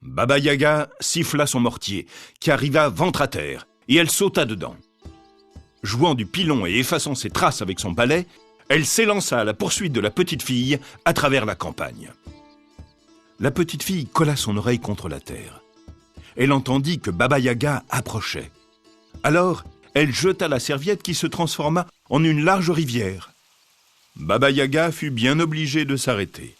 Baba Yaga siffla son mortier, qui arriva ventre à terre, et elle sauta dedans. Jouant du pilon et effaçant ses traces avec son balai, elle s'élança à la poursuite de la petite fille à travers la campagne. La petite fille colla son oreille contre la terre. Elle entendit que Baba Yaga approchait. Alors, elle jeta la serviette qui se transforma en une large rivière. Baba Yaga fut bien obligée de s'arrêter.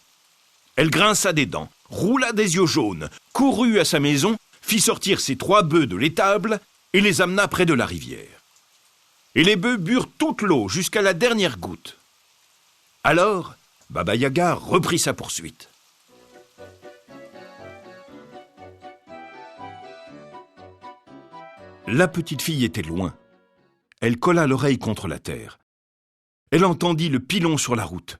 Elle grinça des dents, roula des yeux jaunes, courut à sa maison, fit sortir ses 3 bœufs de l'étable et les amena près de la rivière. Et les bœufs burent toute l'eau jusqu'à la dernière goutte. Alors, Baba Yaga reprit sa poursuite. La petite fille était loin. Elle colla l'oreille contre la terre. Elle entendit le pilon sur la route.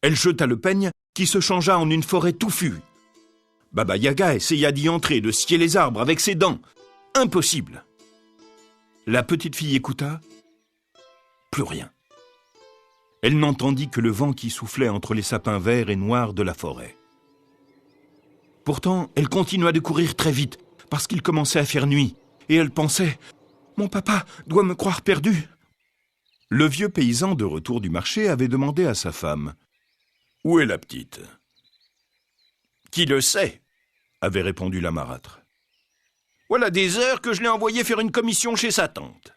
Elle jeta le peigne qui se changea en une forêt touffue. Baba Yaga essaya d'y entrer et de scier les arbres avec ses dents. Impossible. La petite fille écouta. Plus rien. Elle n'entendit que le vent qui soufflait entre les sapins verts et noirs de la forêt. Pourtant, elle continua de courir très vite parce qu'il commençait à faire nuit. Et elle pensait « Mon papa doit me croire perdu ». Le vieux paysan de retour du marché avait demandé à sa femme « Où est la petite ?»« Qui le sait ?» avait répondu la marâtre. « Voilà des heures que je l'ai envoyée faire une commission chez sa tante. »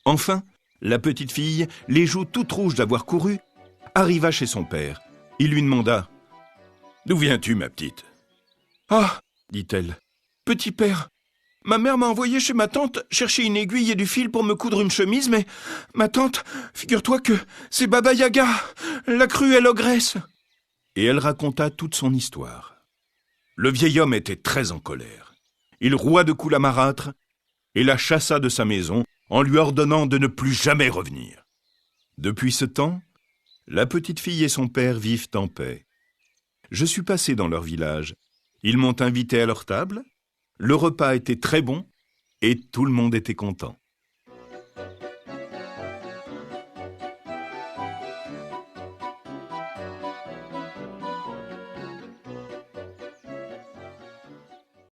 Enfin, la petite fille, les joues toutes rouges d'avoir couru, arriva chez son père. Il lui demanda « D'où viens-tu, ma petite ?»« Ah !» dit-elle. « Petit père, ma mère m'a envoyé chez ma tante chercher une aiguille et du fil pour me coudre une chemise, mais ma tante, figure-toi que c'est Baba Yaga, la cruelle ogresse. » Et elle raconta toute son histoire. Le vieil homme était très en colère. Il roua de coups la marâtre et la chassa de sa maison en lui ordonnant de ne plus jamais revenir. Depuis ce temps, la petite fille et son père vivent en paix. Je suis passé dans leur village. Ils m'ont invité à leur table. Le repas était très bon et tout le monde était content.